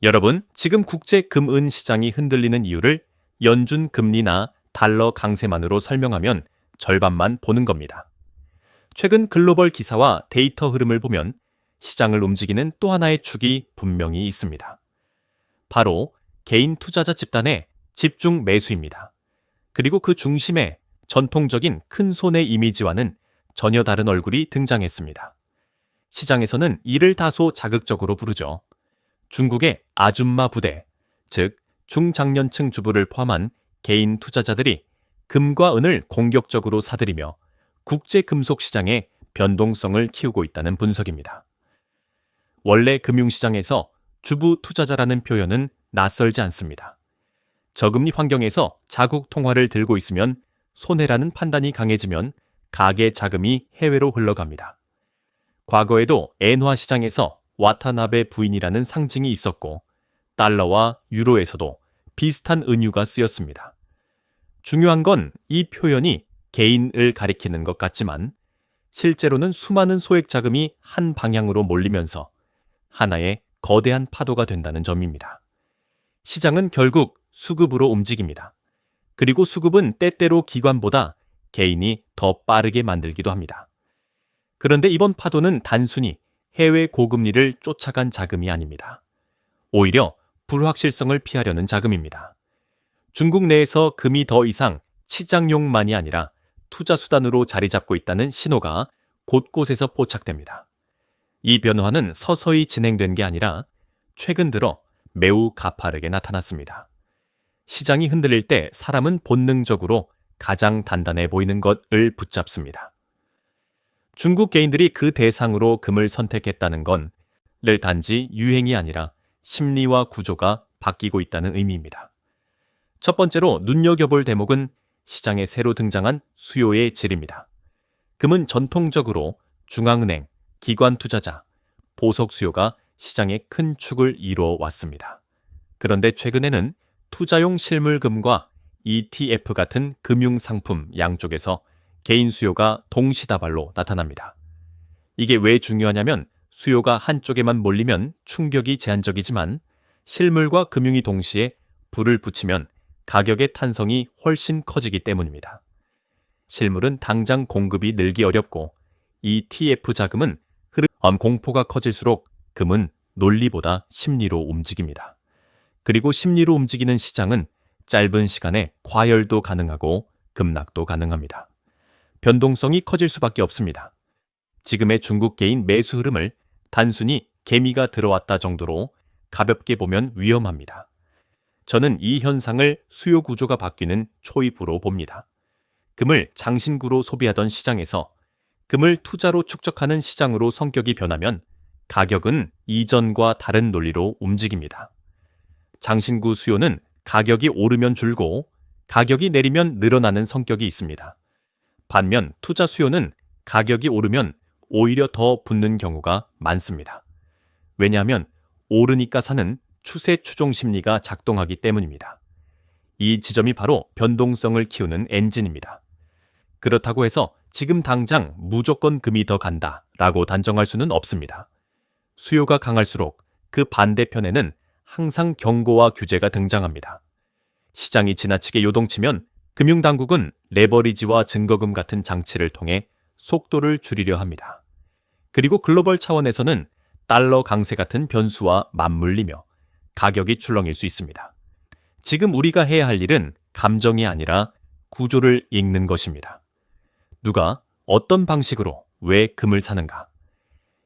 여러분, 지금 국제 금은 시장이 흔들리는 이유를 연준 금리나 달러 강세만으로 설명하면 절반만 보는 겁니다. 최근 글로벌 기사와 데이터 흐름을 보면 시장을 움직이는 또 하나의 축이 분명히 있습니다. 바로 개인 투자자 집단의 집중 매수입니다. 그리고 그 중심에 전통적인 큰 손의 이미지와는 전혀 다른 얼굴이 등장했습니다. 시장에서는 이를 다소 자극적으로 부르죠. 중국의 아줌마 부대, 즉 중장년층 주부를 포함한 개인 투자자들이 금과 은을 공격적으로 사들이며 국제 금속 시장의 변동성을 키우고 있다는 분석입니다. 원래 금융시장에서 주부 투자자라는 표현은 낯설지 않습니다. 저금리 환경에서 자국 통화를 들고 있으면 손해라는 판단이 강해지면 가계 자금이 해외로 흘러갑니다. 과거에도 엔화 시장에서 와타나베 부인이라는 상징이 있었고 달러와 유로에서도 비슷한 은유가 쓰였습니다. 중요한 건 이 표현이 개인을 가리키는 것 같지만 실제로는 수많은 소액 자금이 한 방향으로 몰리면서 하나의 거대한 파도가 된다는 점입니다. 시장은 결국 수급으로 움직입니다. 그리고 수급은 때때로 기관보다 개인이 더 빠르게 만들기도 합니다. 그런데 이번 파도는 단순히 해외 고금리를 쫓아간 자금이 아닙니다. 오히려 불확실성을 피하려는 자금입니다. 중국 내에서 금이 더 이상 치장용만이 아니라 투자 수단으로 자리 잡고 있다는 신호가 곳곳에서 포착됩니다. 이 변화는 서서히 진행된 게 아니라 최근 들어 매우 가파르게 나타났습니다. 시장이 흔들릴 때 사람은 본능적으로 가장 단단해 보이는 것을 붙잡습니다. 중국 개인들이 그 대상으로 금을 선택했다는 건 늘 단지 유행이 아니라 심리와 구조가 바뀌고 있다는 의미입니다. 첫 번째로 눈여겨볼 대목은 시장에 새로 등장한 수요의 질입니다. 금은 전통적으로 중앙은행, 기관 투자자, 보석 수요가 시장의 큰 축을 이루어 왔습니다. 그런데 최근에는 투자용 실물금과 ETF 같은 금융상품 양쪽에서 개인 수요가 동시다발로 나타납니다. 이게 왜 중요하냐면 수요가 한쪽에만 몰리면 충격이 제한적이지만 실물과 금융이 동시에 불을 붙이면 가격의 탄성이 훨씬 커지기 때문입니다. 실물은 당장 공급이 늘기 어렵고 ETF 자금은 공포가 커질수록 금은 논리보다 심리로 움직입니다. 그리고 심리로 움직이는 시장은 짧은 시간에 과열도 가능하고 급락도 가능합니다. 변동성이 커질 수밖에 없습니다. 지금의 중국 개인 매수 흐름을 단순히 개미가 들어왔다 정도로 가볍게 보면 위험합니다. 저는 이 현상을 수요 구조가 바뀌는 초입으로 봅니다. 금을 장신구로 소비하던 시장에서 금을 투자로 축적하는 시장으로 성격이 변하면 가격은 이전과 다른 논리로 움직입니다. 장신구 수요는 가격이 오르면 줄고 가격이 내리면 늘어나는 성격이 있습니다. 반면 투자 수요는 가격이 오르면 오히려 더 붙는 경우가 많습니다. 왜냐하면 오르니까 사는 추세 추종 심리가 작동하기 때문입니다. 이 지점이 바로 변동성을 키우는 엔진입니다. 그렇다고 해서 지금 당장 무조건 금이 더 간다라고 단정할 수는 없습니다. 수요가 강할수록 그 반대편에는 항상 경고와 규제가 등장합니다. 시장이 지나치게 요동치면 금융당국은 레버리지와 증거금 같은 장치를 통해 속도를 줄이려 합니다. 그리고 글로벌 차원에서는 달러 강세 같은 변수와 맞물리며 가격이 출렁일 수 있습니다. 지금 우리가 해야 할 일은 감정이 아니라 구조를 읽는 것입니다. 누가 어떤 방식으로 왜 금을 사는가?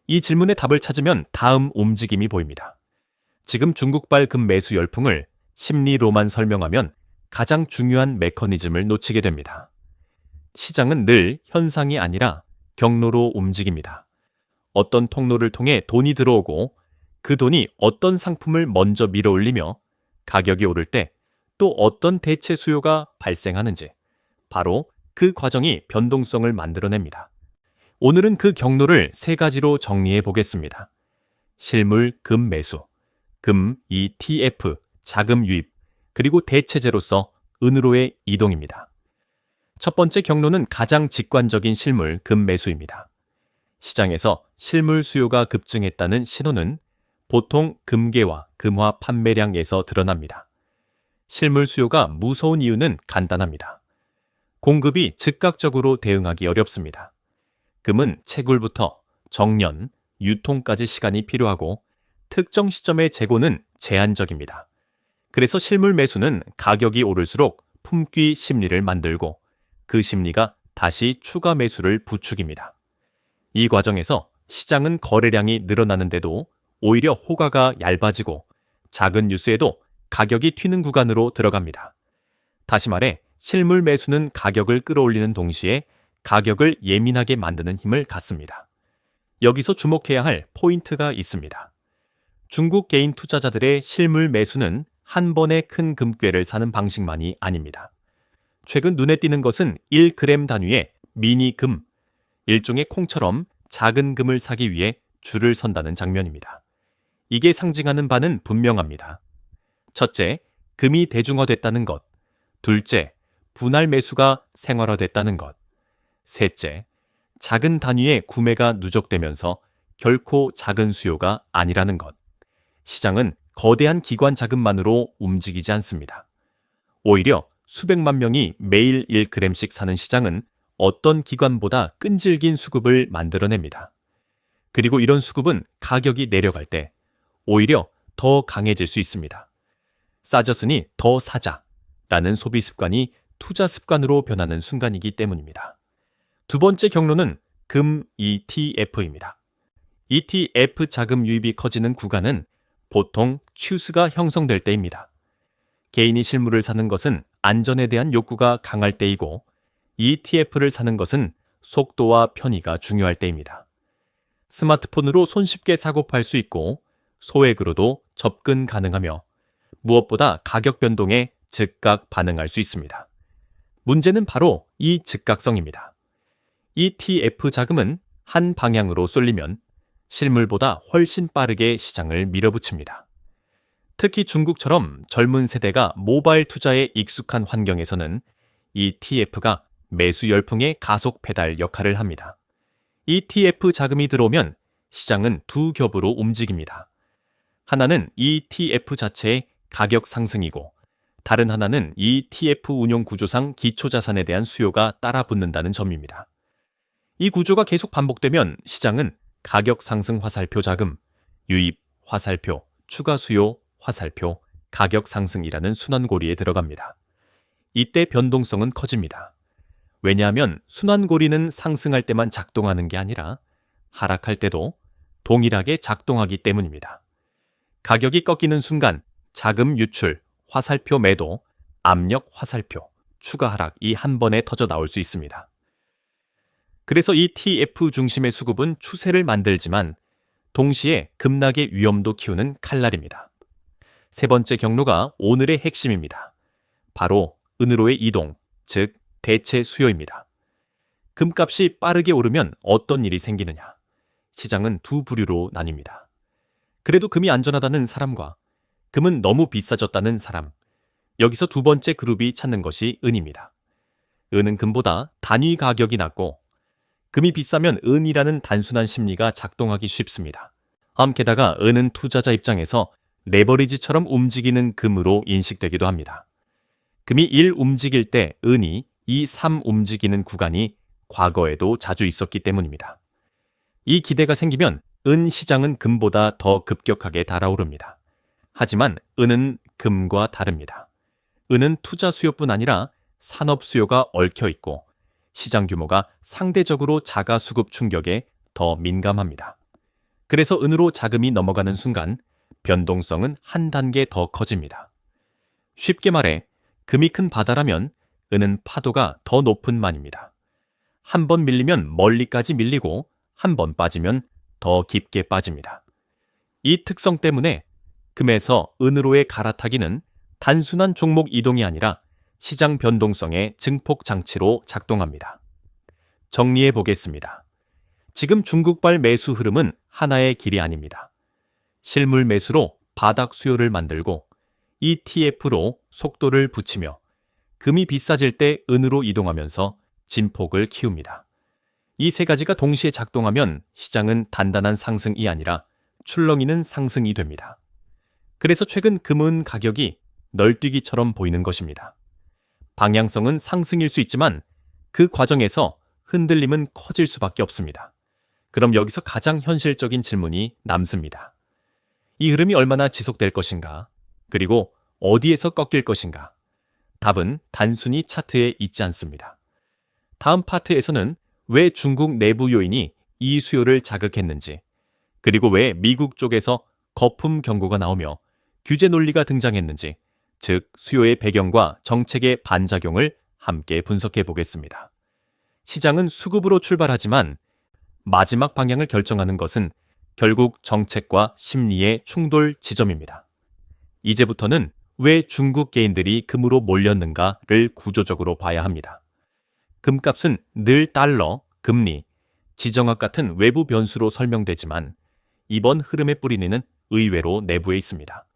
이 질문의 답을 찾으면 다음 움직임이 보입니다. 지금 중국발 금 매수 열풍을 심리로만 설명하면 가장 중요한 메커니즘을 놓치게 됩니다. 시장은 늘 현상이 아니라 경로로 움직입니다. 어떤 통로를 통해 돈이 들어오고 그 돈이 어떤 상품을 먼저 밀어올리며 가격이 오를 때 또 어떤 대체 수요가 발생하는지 바로 그 과정이 변동성을 만들어냅니다. 오늘은 그 경로를 세 가지로 정리해 보겠습니다. 실물 금 매수, 금 ETF, 자금 유입, 그리고 대체재로서 은으로의 이동입니다. 첫 번째 경로는 가장 직관적인 실물 금 매수입니다. 시장에서 실물 수요가 급증했다는 신호는 보통 금괴와 금화 판매량에서 드러납니다. 실물 수요가 무서운 이유는 간단합니다. 공급이 즉각적으로 대응하기 어렵습니다. 금은 채굴부터 정년, 유통까지 시간이 필요하고 특정 시점의 재고는 제한적입니다. 그래서 실물 매수는 가격이 오를수록 품귀 심리를 만들고 그 심리가 다시 추가 매수를 부추깁니다. 이 과정에서 시장은 거래량이 늘어나는데도 오히려 호가가 얇아지고 작은 뉴스에도 가격이 튀는 구간으로 들어갑니다. 다시 말해 실물 매수는 가격을 끌어올리는 동시에 가격을 예민하게 만드는 힘을 갖습니다. 여기서 주목해야 할 포인트가 있습니다. 중국 개인 투자자들의 실물 매수는 한 번에 큰 금괴를 사는 방식만이 아닙니다. 최근 눈에 띄는 것은 1g 단위의 미니금, 일종의 콩처럼 작은 금을 사기 위해 줄을 선다는 장면입니다. 이게 상징하는 바는 분명합니다. 첫째, 금이 대중화됐다는 것. 둘째, 분할 매수가 생활화됐다는 것. 셋째, 작은 단위의 구매가 누적되면서 결코 작은 수요가 아니라는 것. 시장은 거대한 기관 자금만으로 움직이지 않습니다. 오히려 수백만 명이 매일 1g씩 사는 시장은 어떤 기관보다 끈질긴 수급을 만들어냅니다. 그리고 이런 수급은 가격이 내려갈 때 오히려 더 강해질 수 있습니다. 싸졌으니 더 사자라는 소비 습관이 투자 습관으로 변하는 순간이기 때문입니다. 두 번째 경로는 금 ETF입니다. ETF 자금 유입이 커지는 구간은 보통 추스가 형성될 때입니다. 개인이 실물을 사는 것은 안전에 대한 욕구가 강할 때이고 ETF를 사는 것은 속도와 편의가 중요할 때입니다. 스마트폰으로 손쉽게 사고 팔 수 있고 소액으로도 접근 가능하며 무엇보다 가격 변동에 즉각 반응할 수 있습니다. 문제는 바로 이 즉각성입니다. ETF 자금은 한 방향으로 쏠리면 실물보다 훨씬 빠르게 시장을 밀어붙입니다. 특히 중국처럼 젊은 세대가 모바일 투자에 익숙한 환경에서는 ETF가 매수 열풍의 가속 페달 역할을 합니다. ETF 자금이 들어오면 시장은 두 겹으로 움직입니다. 하나는 ETF 자체의 가격 상승이고 다른 하나는 ETF 운용 구조상 기초자산에 대한 수요가 따라 붙는다는 점입니다. 이 구조가 계속 반복되면 시장은 가격 상승 화살표 자금, 유입 화살표, 추가 수요 화살표, 가격 상승이라는 순환고리에 들어갑니다. 이때 변동성은 커집니다. 왜냐하면 순환고리는 상승할 때만 작동하는 게 아니라 하락할 때도 동일하게 작동하기 때문입니다. 가격이 꺾이는 순간 자금 유출, 화살표 매도, 압력 화살표, 추가 하락이 한 번에 터져 나올 수 있습니다. 그래서 ETF 중심의 수급은 추세를 만들지만 동시에 급락의 위험도 키우는 칼날입니다. 세 번째 경로가 오늘의 핵심입니다. 바로 은으로의 이동, 즉 대체 수요입니다. 금값이 빠르게 오르면 어떤 일이 생기느냐? 시장은 두 부류로 나뉩니다. 그래도 금이 안전하다는 사람과 금은 너무 비싸졌다는 사람. 여기서 두 번째 그룹이 찾는 것이 은입니다. 은은 금보다 단위 가격이 낮고 금이 비싸면 은이라는 단순한 심리가 작동하기 쉽습니다. 게다가 은은 투자자 입장에서 레버리지처럼 움직이는 금으로 인식되기도 합니다. 금이 1 움직일 때 은이 2, 3 움직이는 구간이 과거에도 자주 있었기 때문입니다. 이 기대가 생기면 은 시장은 금보다 더 급격하게 달아오릅니다. 하지만 은은 금과 다릅니다. 은은 투자 수요뿐 아니라 산업 수요가 얽혀 있고 시장 규모가 상대적으로 자가 수급 충격에 더 민감합니다. 그래서 은으로 자금이 넘어가는 순간 변동성은 한 단계 더 커집니다. 쉽게 말해 금이 큰 바다라면 은은 파도가 더 높은 만입니다. 한 번 밀리면 멀리까지 밀리고 한 번 빠지면 더 깊게 빠집니다. 이 특성 때문에 금에서 은으로의 갈아타기는 단순한 종목 이동이 아니라 시장 변동성의 증폭 장치로 작동합니다. 정리해 보겠습니다. 지금 중국발 매수 흐름은 하나의 길이 아닙니다. 실물 매수로 바닥 수요를 만들고 ETF로 속도를 붙이며 금이 비싸질 때 은으로 이동하면서 진폭을 키웁니다. 이 세 가지가 동시에 작동하면 시장은 단단한 상승이 아니라 출렁이는 상승이 됩니다. 그래서 최근 금은 가격이 널뛰기처럼 보이는 것입니다. 방향성은 상승일 수 있지만 그 과정에서 흔들림은 커질 수밖에 없습니다. 그럼 여기서 가장 현실적인 질문이 남습니다. 이 흐름이 얼마나 지속될 것인가? 그리고 어디에서 꺾일 것인가? 답은 단순히 차트에 있지 않습니다. 다음 파트에서는 왜 중국 내부 요인이 이 수요를 자극했는지, 그리고 왜 미국 쪽에서 거품 경고가 나오며 규제 논리가 등장했는지, 즉 수요의 배경과 정책의 반작용을 함께 분석해 보겠습니다. 시장은 수급으로 출발하지만 마지막 방향을 결정하는 것은 결국 정책과 심리의 충돌 지점입니다. 이제부터는 왜 중국 개인들이 금으로 몰렸는가를 구조적으로 봐야 합니다. 금값은 늘 달러, 금리, 지정학 같은 외부 변수로 설명되지만 이번 흐름의 뿌리는 의외로 내부에 있습니다.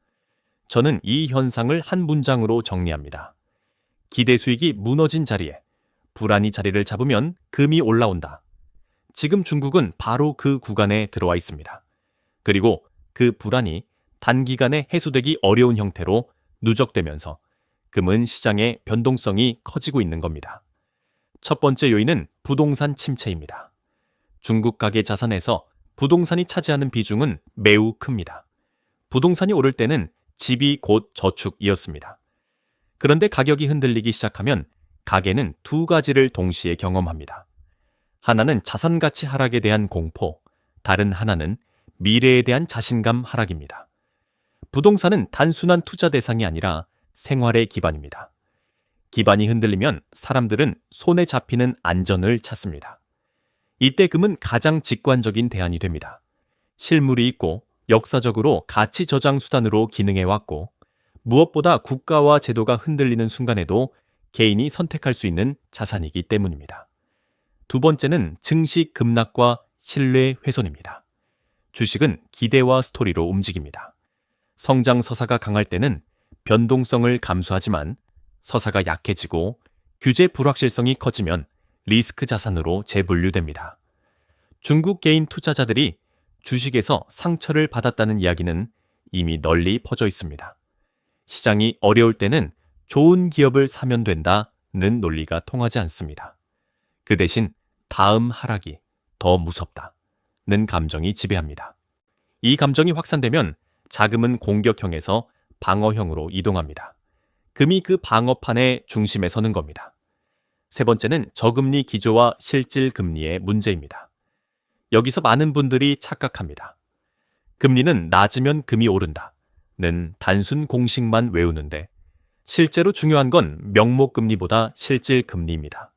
저는 이 현상을 한 문장으로 정리합니다. 기대 수익이 무너진 자리에 불안이 자리를 잡으면 금이 올라온다. 지금 중국은 바로 그 구간에 들어와 있습니다. 그리고 그 불안이 단기간에 해소되기 어려운 형태로 누적되면서 금은 시장의 변동성이 커지고 있는 겁니다. 첫 번째 요인은 부동산 침체입니다. 중국 가계 자산에서 부동산이 차지하는 비중은 매우 큽니다. 부동산이 오를 때는 집이 곧 저축이었습니다. 그런데 가격이 흔들리기 시작하면 가계는 두 가지를 동시에 경험합니다. 하나는 자산 가치 하락에 대한 공포, 다른 하나는 미래에 대한 자신감 하락입니다. 부동산은 단순한 투자 대상이 아니라 생활의 기반입니다. 기반이 흔들리면 사람들은 손에 잡히는 안전을 찾습니다. 이때 금은 가장 직관적인 대안이 됩니다. 실물이 있고 역사적으로 가치 저장 수단으로 기능해왔고 무엇보다 국가와 제도가 흔들리는 순간에도 개인이 선택할 수 있는 자산이기 때문입니다. 두 번째는 증시 급락과 신뢰 훼손입니다. 주식은 기대와 스토리로 움직입니다. 성장 서사가 강할 때는 변동성을 감수하지만 서사가 약해지고 규제 불확실성이 커지면 리스크 자산으로 재분류됩니다. 중국 개인 투자자들이 주식에서 상처를 받았다는 이야기는 이미 널리 퍼져 있습니다. 시장이 어려울 때는 좋은 기업을 사면 된다는 논리가 통하지 않습니다. 그 대신 다음 하락이 더 무섭다는 감정이 지배합니다. 이 감정이 확산되면 자금은 공격형에서 방어형으로 이동합니다. 금이 그 방어판의 중심에 서는 겁니다. 세 번째는 저금리 기조와 실질 금리의 문제입니다. 여기서 많은 분들이 착각합니다. 금리는 낮으면 금이 오른다는 단순 공식만 외우는데 실제로 중요한 건 명목금리보다 실질금리입니다.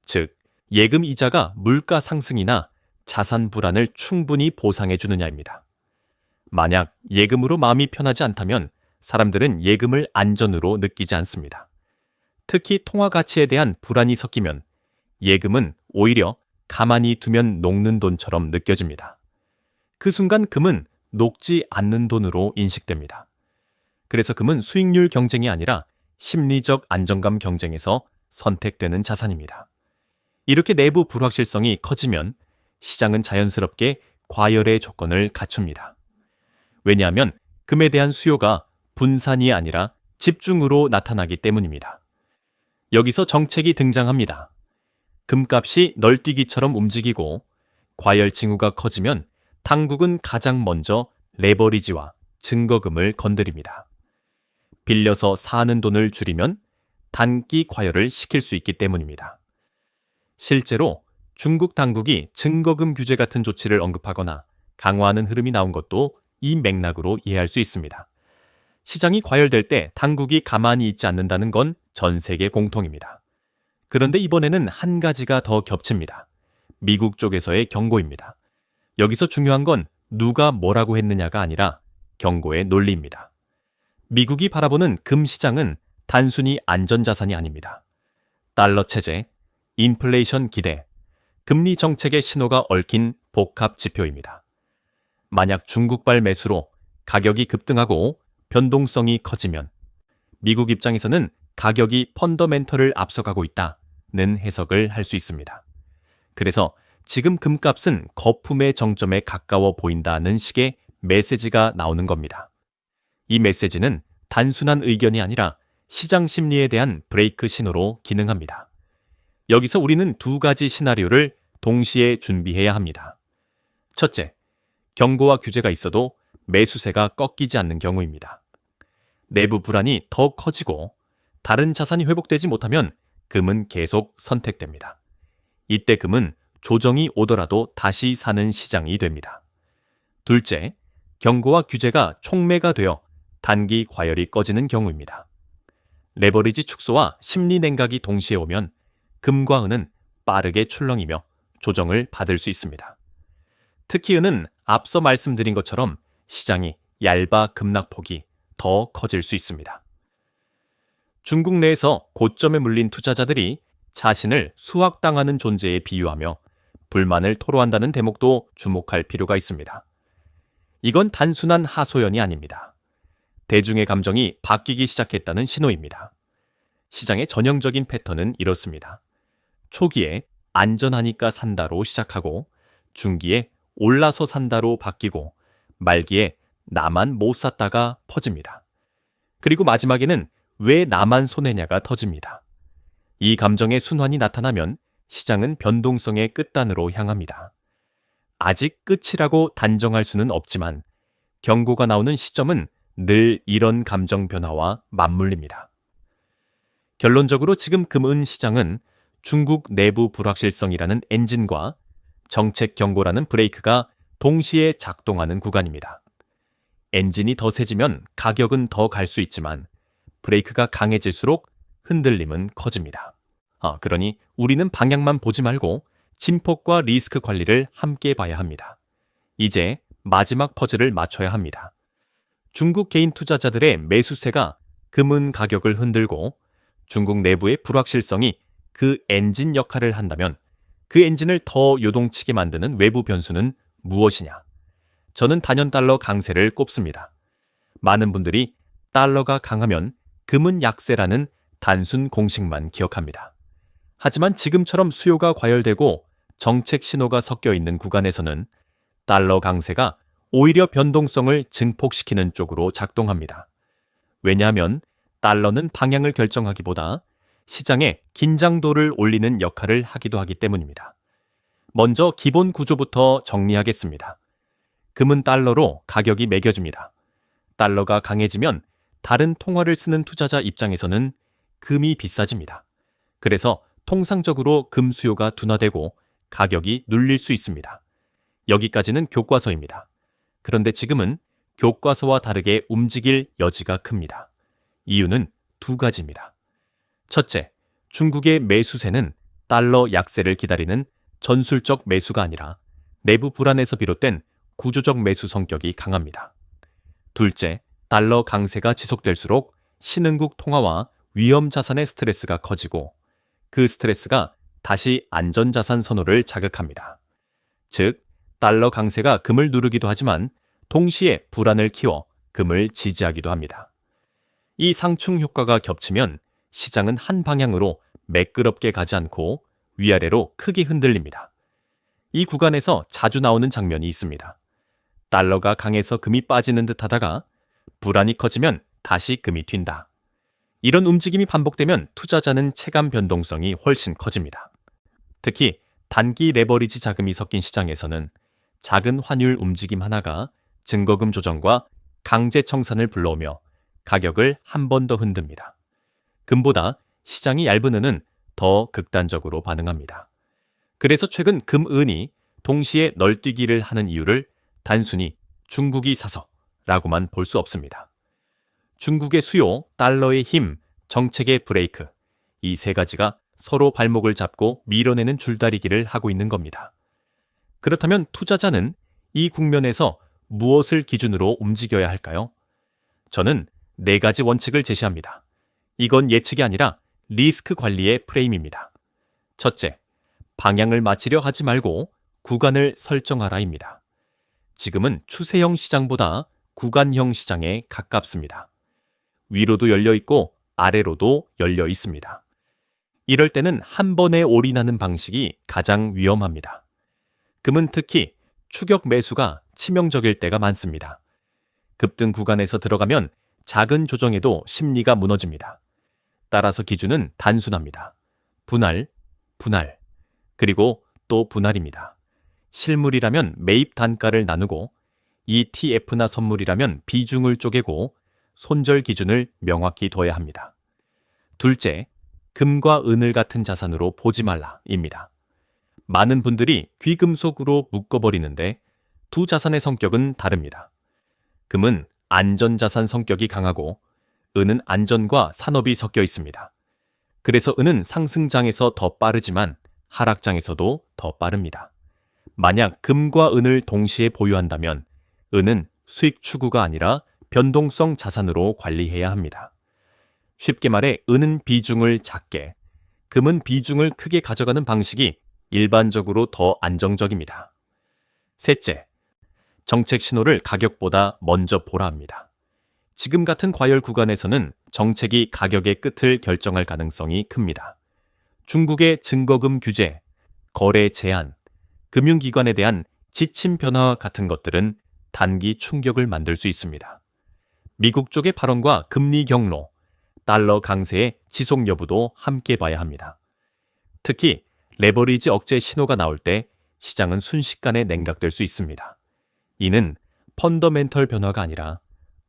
즉, 예금 이자가 물가 상승이나 자산 불안을 충분히 보상해 주느냐입니다. 만약 예금으로 마음이 편하지 않다면 사람들은 예금을 안전으로 느끼지 않습니다. 특히 통화 가치에 대한 불안이 섞이면 예금은 오히려 가만히 두면 녹는 돈처럼 느껴집니다. 그 순간 금은 녹지 않는 돈으로 인식됩니다. 그래서 금은 수익률 경쟁이 아니라 심리적 안정감 경쟁에서 선택되는 자산입니다. 이렇게 내부 불확실성이 커지면 시장은 자연스럽게 과열의 조건을 갖춥니다. 왜냐하면 금에 대한 수요가 분산이 아니라 집중으로 나타나기 때문입니다. 여기서 정책이 등장합니다. 금값이 널뛰기처럼 움직이고 과열 징후가 커지면 당국은 가장 먼저 레버리지와 증거금을 건드립니다. 빌려서 사는 돈을 줄이면 단기 과열을 시킬 수 있기 때문입니다. 실제로 중국 당국이 증거금 규제 같은 조치를 언급하거나 강화하는 흐름이 나온 것도 이 맥락으로 이해할 수 있습니다. 시장이 과열될 때 당국이 가만히 있지 않는다는 건 전 세계 공통입니다. 그런데 이번에는 한 가지가 더 겹칩니다. 미국 쪽에서의 경고입니다. 여기서 중요한 건 누가 뭐라고 했느냐가 아니라 경고의 논리입니다. 미국이 바라보는 금 시장은 단순히 안전자산이 아닙니다. 달러 체제, 인플레이션 기대, 금리 정책의 신호가 얽힌 복합 지표입니다. 만약 중국발 매수로 가격이 급등하고 변동성이 커지면 미국 입장에서는 가격이 펀더멘털을 앞서가고 있다는 해석을 할 수 있습니다. 그래서 지금 금값은 거품의 정점에 가까워 보인다는 식의 메시지가 나오는 겁니다. 이 메시지는 단순한 의견이 아니라 시장 심리에 대한 브레이크 신호로 기능합니다. 여기서 우리는 두 가지 시나리오를 동시에 준비해야 합니다. 첫째, 경고와 규제가 있어도 매수세가 꺾이지 않는 경우입니다. 내부 불안이 더 커지고 다른 자산이 회복되지 못하면 금은 계속 선택됩니다. 이때 금은 조정이 오더라도 다시 사는 시장이 됩니다. 둘째, 경고와 규제가 촉매가 되어 단기 과열이 꺼지는 경우입니다. 레버리지 축소와 심리 냉각이 동시에 오면 금과 은은 빠르게 출렁이며 조정을 받을 수 있습니다. 특히 은은 앞서 말씀드린 것처럼 시장이 얇아 급락폭이 더 커질 수 있습니다. 중국 내에서 고점에 물린 투자자들이 자신을 수확당하는 존재에 비유하며 불만을 토로한다는 대목도 주목할 필요가 있습니다. 이건 단순한 하소연이 아닙니다. 대중의 감정이 바뀌기 시작했다는 신호입니다. 시장의 전형적인 패턴은 이렇습니다. 초기에 안전하니까 산다로 시작하고 중기에 올라서 산다로 바뀌고 말기에 나만 못 샀다가 퍼집니다. 그리고 마지막에는 왜 나만 손해냐가 터집니다. 이 감정의 순환이 나타나면 시장은 변동성의 끝단으로 향합니다. 아직 끝이라고 단정할 수는 없지만 경고가 나오는 시점은 늘 이런 감정 변화와 맞물립니다. 결론적으로 지금 금은 시장은 중국 내부 불확실성이라는 엔진과 정책 경고라는 브레이크가 동시에 작동하는 구간입니다. 엔진이 더 세지면 가격은 더 갈 수 있지만 브레이크가 강해질수록 흔들림은 커집니다. 그러니 우리는 방향만 보지 말고 진폭과 리스크 관리를 함께 봐야 합니다. 이제 마지막 퍼즐을 맞춰야 합니다. 중국 개인 투자자들의 매수세가 금은 가격을 흔들고 중국 내부의 불확실성이 그 엔진 역할을 한다면 그 엔진을 더 요동치게 만드는 외부 변수는 무엇이냐? 저는 단연 달러 강세를 꼽습니다. 많은 분들이 달러가 강하면 금은 약세라는 단순 공식만 기억합니다. 하지만 지금처럼 수요가 과열되고 정책 신호가 섞여 있는 구간에서는 달러 강세가 오히려 변동성을 증폭시키는 쪽으로 작동합니다. 왜냐하면 달러는 방향을 결정하기보다 시장의 긴장도를 올리는 역할을 하기도 하기 때문입니다. 먼저 기본 구조부터 정리하겠습니다. 금은 달러로 가격이 매겨집니다. 달러가 강해지면 다른 통화를 쓰는 투자자 입장에서는 금이 비싸집니다. 그래서 통상적으로 금 수요가 둔화되고 가격이 눌릴 수 있습니다. 여기까지는 교과서입니다. 그런데 지금은 교과서와 다르게 움직일 여지가 큽니다. 이유는 두 가지입니다. 첫째, 중국의 매수세는 달러 약세를 기다리는 전술적 매수가 아니라 내부 불안에서 비롯된 구조적 매수 성격이 강합니다. 둘째, 달러 강세가 지속될수록 신흥국 통화와 위험 자산의 스트레스가 커지고 그 스트레스가 다시 안전자산 선호를 자극합니다. 즉, 달러 강세가 금을 누르기도 하지만 동시에 불안을 키워 금을 지지하기도 합니다. 이 상충 효과가 겹치면 시장은 한 방향으로 매끄럽게 가지 않고 위아래로 크게 흔들립니다. 이 구간에서 자주 나오는 장면이 있습니다. 달러가 강해서 금이 빠지는 듯 하다가 불안이 커지면 다시 금이 튄다. 이런 움직임이 반복되면 투자자는 체감 변동성이 훨씬 커집니다. 특히 단기 레버리지 자금이 섞인 시장에서는 작은 환율 움직임 하나가 증거금 조정과 강제 청산을 불러오며 가격을 한 번 더 흔듭니다. 금보다 시장이 얇은 은은 더 극단적으로 반응합니다. 그래서 최근 금은이 동시에 널뛰기를 하는 이유를 단순히 중국이 사서라고만 볼 수 없습니다. 중국의 수요, 달러의 힘, 정책의 브레이크, 이 세 가지가 서로 발목을 잡고 밀어내는 줄다리기를 하고 있는 겁니다. 그렇다면 투자자는 이 국면에서 무엇을 기준으로 움직여야 할까요? 저는 네 가지 원칙을 제시합니다. 이건 예측이 아니라 리스크 관리의 프레임입니다. 첫째, 방향을 맞추려 하지 말고 구간을 설정하라입니다. 지금은 추세형 시장보다 구간형 시장에 가깝습니다. 위로도 열려 있고 아래로도 열려 있습니다. 이럴 때는 한 번에 올인하는 방식이 가장 위험합니다. 금은 특히 추격 매수가 치명적일 때가 많습니다. 급등 구간에서 들어가면 작은 조정에도 심리가 무너집니다. 따라서 기준은 단순합니다. 분할, 분할, 그리고 또 분할입니다. 실물이라면 매입 단가를 나누고 ETF나 선물이라면 비중을 쪼개고 손절 기준을 명확히 둬야 합니다. 둘째, 금과 은을 같은 자산으로 보지 말라입니다. 많은 분들이 귀금속으로 묶어버리는데 두 자산의 성격은 다릅니다. 금은 안전자산 성격이 강하고 은은 안전과 산업이 섞여 있습니다. 그래서 은은 상승장에서 더 빠르지만 하락장에서도 더 빠릅니다. 만약 금과 은을 동시에 보유한다면 은은 수익 추구가 아니라 변동성 자산으로 관리해야 합니다. 쉽게 말해 은은 비중을 작게, 금은 비중을 크게 가져가는 방식이 일반적으로 더 안정적입니다. 셋째, 정책 신호를 가격보다 먼저 보라 합니다. 지금 같은 과열 구간에서는 정책이 가격의 끝을 결정할 가능성이 큽니다. 중국의 증거금 규제, 거래 제한, 금융기관에 대한 지침 변화 같은 것들은 단기 충격을 만들 수 있습니다. 미국 쪽의 발언과 금리 경로, 달러 강세의 지속 여부도 함께 봐야 합니다. 특히 레버리지 억제 신호가 나올 때 시장은 순식간에 냉각될 수 있습니다. 이는 펀더멘털 변화가 아니라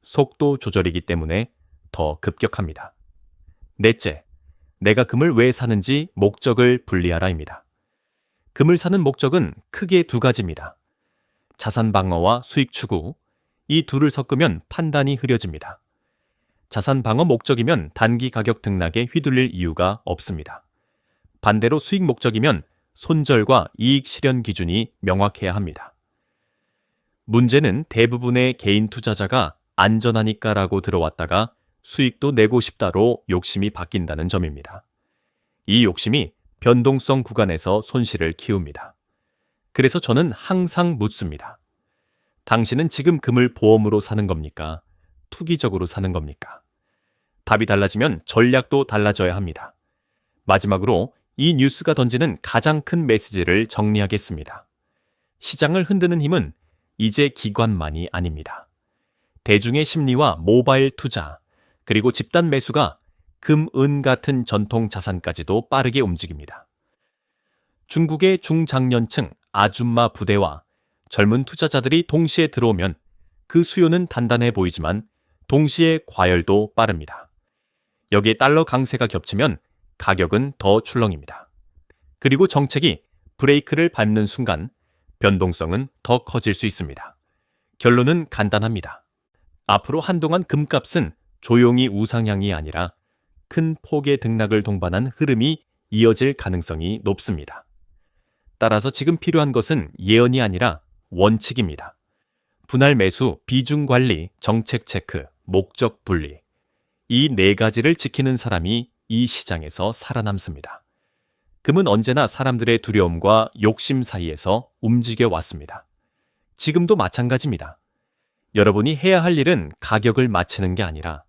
속도 조절이기 때문에 더 급격합니다. 넷째, 내가 금을 왜 사는지 목적을 분리하라입니다. 금을 사는 목적은 크게 두 가지입니다. 자산 방어와 수익 추구, 이 둘을 섞으면 판단이 흐려집니다. 자산 방어 목적이면 단기 가격 등락에 휘둘릴 이유가 없습니다. 반대로 수익 목적이면 손절과 이익 실현 기준이 명확해야 합니다. 문제는 대부분의 개인 투자자가 안전하니까라고 들어왔다가 수익도 내고 싶다로 욕심이 바뀐다는 점입니다. 이 욕심이 변동성 구간에서 손실을 키웁니다. 그래서 저는 항상 묻습니다. 당신은 지금 금을 보험으로 사는 겁니까? 투기적으로 사는 겁니까? 답이 달라지면 전략도 달라져야 합니다. 마지막으로 이 뉴스가 던지는 가장 큰 메시지를 정리하겠습니다. 시장을 흔드는 힘은 이제 기관만이 아닙니다. 대중의 심리와 모바일 투자, 그리고 집단 매수가 금, 은 같은 전통 자산까지도 빠르게 움직입니다. 중국의 중장년층 아줌마 부대와 젊은 투자자들이 동시에 들어오면 그 수요는 단단해 보이지만 동시에 과열도 빠릅니다. 여기에 달러 강세가 겹치면 가격은 더 출렁입니다. 그리고 정책이 브레이크를 밟는 순간 변동성은 더 커질 수 있습니다. 결론은 간단합니다. 앞으로 한동안 금값은 조용히 우상향이 아니라 큰 폭의 등락을 동반한 흐름이 이어질 가능성이 높습니다. 따라서 지금 필요한 것은 예언이 아니라 원칙입니다. 분할 매수, 비중 관리, 정책 체크, 목적 분리. 이 네 가지를 지키는 사람이 이 시장에서 살아남습니다. 금은 언제나 사람들의 두려움과 욕심 사이에서 움직여 왔습니다. 지금도 마찬가지입니다. 여러분이 해야 할 일은 가격을 맞추는 게 아니라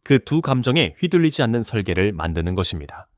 그 두 감정에 휘둘리지 않는 설계를 만드는 것입니다.